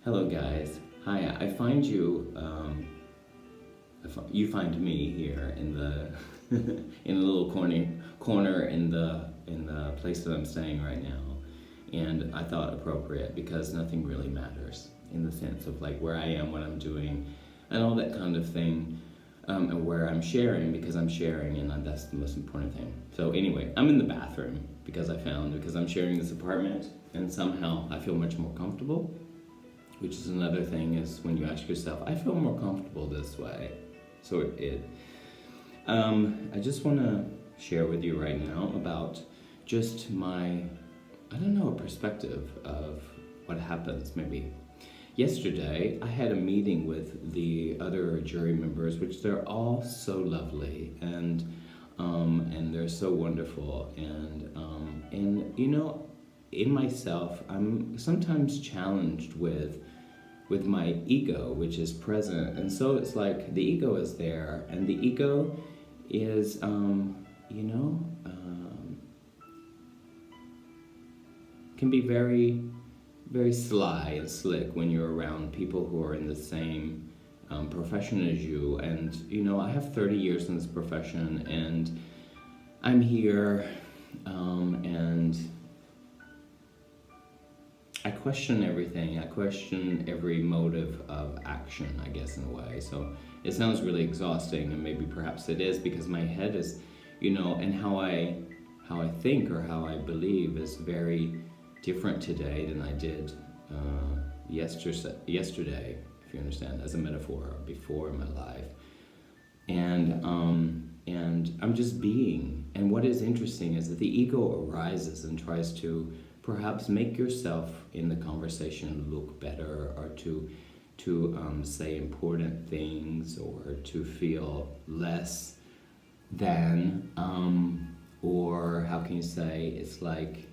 Hello, guys. Hi. I find you. You find me here in the in a little corner in the place that I'm staying right now, and I thought appropriate because nothing really matters in the sense of like where I am, what I'm doing, and all that kind of thing, and where I'm sharing because I'm sharing, and that's the most important thing. So anyway, I'm in the bathroom because I'm sharing this apartment, and somehow I feel much more comfortable. Which is another thing is when you ask yourself, I feel more comfortable this way. So I just want to share with you right now about just my, I don't know, perspective of what happens maybe. Yesterday, I had a meeting with the other jury members, which they're all so lovely and they're so wonderful and you know, in myself, I'm sometimes challenged with my ego, which is present. And so it's like the ego is there, and the ego is, can be very, very sly and slick when you're around people who are in the same profession as you. And, you know, I have 30 years in this profession, and I'm here, and I question everything. I question every motive of action, I guess, in a way. So it sounds really exhausting, and maybe perhaps it is because my head is, you know, and how I think or how I believe is very different today than I did yesterday, if you understand, as a metaphor, before in my life. And I'm just being. And what is interesting is that the ego arises and tries to perhaps make yourself in the conversation look better, or to say important things, or to feel less than, or how can you say, it's like,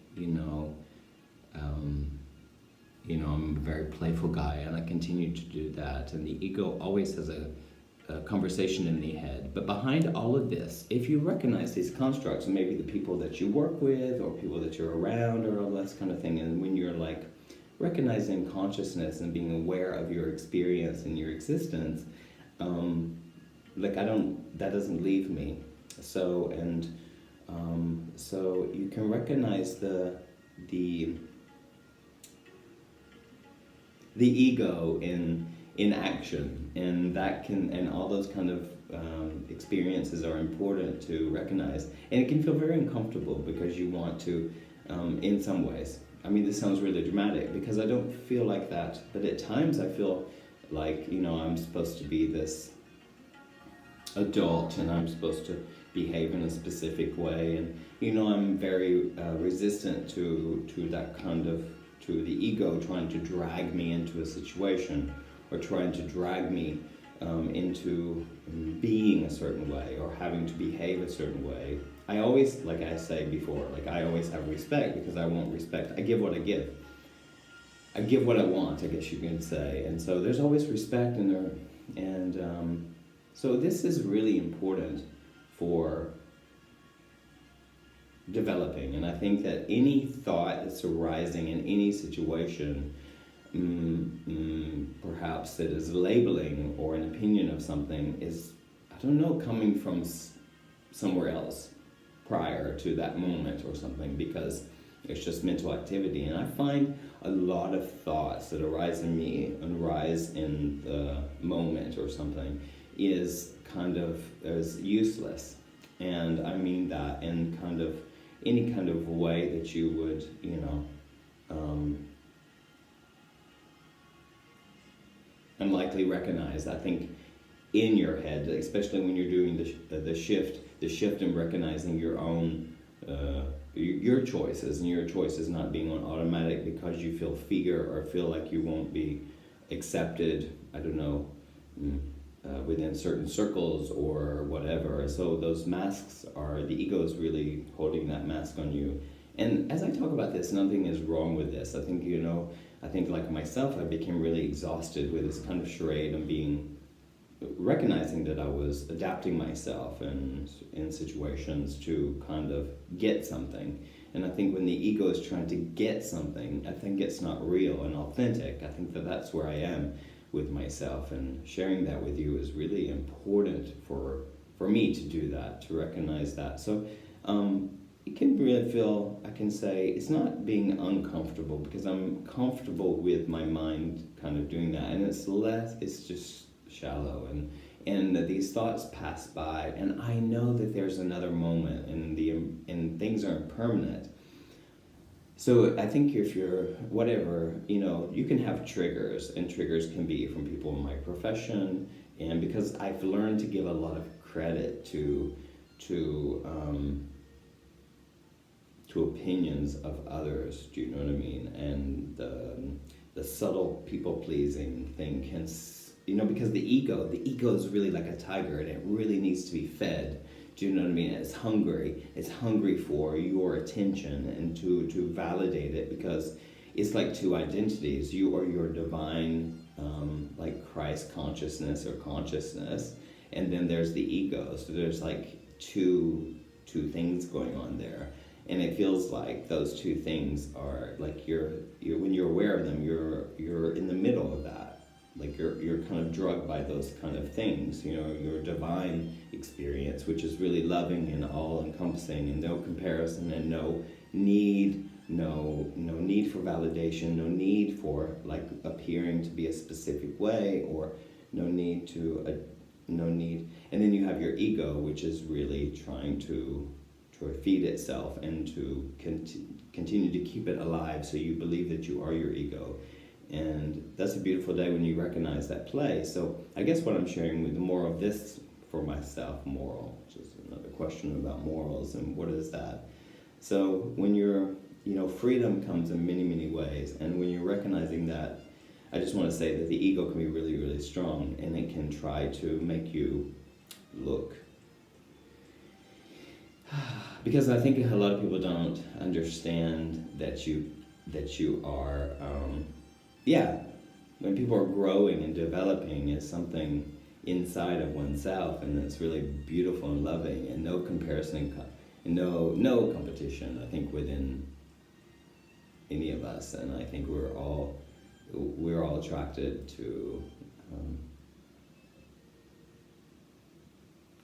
I'm a very playful guy, and I continue to do that, and the ego always has a conversation in the head. But behind all of this, if you recognize these constructs, maybe the people that you work with or people that you're around or all that kind of thing, and when you're like recognizing consciousness and being aware of your experience and your existence, that doesn't leave me. So you can recognize the ego in action, and all those kind of experiences are important to recognize, and it can feel very uncomfortable because you want to, in some ways. I mean, this sounds really dramatic because I don't feel like that, but at times I feel like, I'm supposed to be this adult and I'm supposed to behave in a specific way, and I'm very resistant to that kind of, to the ego trying to drag me into a situation, or trying to drag me into being a certain way, or having to behave a certain way. I always, like I say before, I always have respect because I want respect. I give what I give. I give what I want, I guess you can say. And so there's always respect in there. And so this is really important for developing. And I think that any thought that's arising in any situation, perhaps that is labeling or an opinion of something, is, I don't know, coming from somewhere else prior to that moment or something, because it's just mental activity. And I find a lot of thoughts that arise in me and rise in the moment or something is useless. And I mean that in kind of any kind of way that you would, unlikely recognize. I think in your head, especially when you're doing the shift in recognizing your own your choices, and your choices not being on automatic because you feel fear or feel like you won't be accepted, I don't know, within certain circles or whatever. So those masks are, the ego is really holding that mask on you. And as I talk about this, nothing is wrong with this. I think like myself, I became really exhausted with this kind of charade and recognizing that I was adapting myself in situations to kind of get something. And I think when the ego is trying to get something, I think it's not real and authentic. I think that that's where I am with myself, and sharing that with you is really important for me to do that, to recognize that. So it can really feel, I can say, it's not being uncomfortable, because I'm comfortable with my mind kind of doing that, and it's just shallow, and these thoughts pass by, and I know that there's another moment, and things aren't permanent. So I think if you're, whatever, you can have triggers, and triggers can be from people in my profession, and because I've learned to give a lot of credit to opinions of others, do you know what I mean? And the subtle people-pleasing thing can, because the ego is really like a tiger, and it really needs to be fed. Do you know what I mean? It's hungry for your attention, and to validate it, because it's like two identities. You are your divine, like Christ consciousness or consciousness, and then there's the ego. So there's like two things going on there. And it feels like those two things are like you're when you're aware of them, you're in the middle of that. Like you're kind of drugged by those kind of things, your divine experience, which is really loving and all-encompassing, and no comparison, and no need for validation, no need for like appearing to be a specific way, or no need. And then you have your ego, which is really trying to feed itself and to continue to keep it alive, so you believe that you are your ego. And that's a beautiful day when you recognize that play. So I guess what I'm sharing with the moral of this for myself, moral, which is another question about morals and what is that. So when you're, freedom comes in many, many ways. And when you're recognizing that, I just want to say that the ego can be really, really strong, and it can try to make you look. Because I think a lot of people don't understand that you are, when people are growing and developing, is something inside of oneself, and it's really beautiful and loving, and no comparison, and no competition, I think, within any of us. And I think we're all attracted to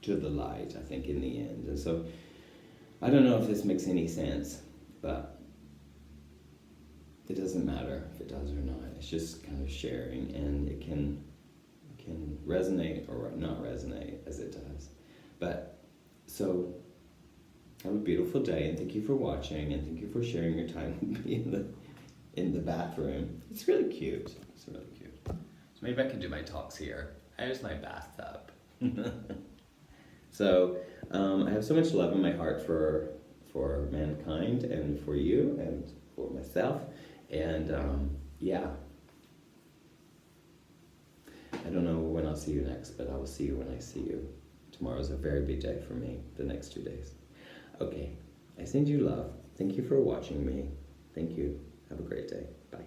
the light, I think, in the end. And so I don't know if this makes any sense, but it doesn't matter if it does or not. It's just kind of sharing, and it can resonate or not resonate as it does. But so have a beautiful day, and thank you for watching, and thank you for sharing your time with me in the bathroom. It's really cute. It's really cute. So maybe I can do my talks here. Here's my bathtub. So I have so much love in my heart for mankind, and for you, and for myself, and I don't know when I'll see you next, but I will see you when I see you. Tomorrow's a very big day for me, the next 2 days. Okay, I send you love. Thank you for watching me. Thank you. Have a great day. Bye.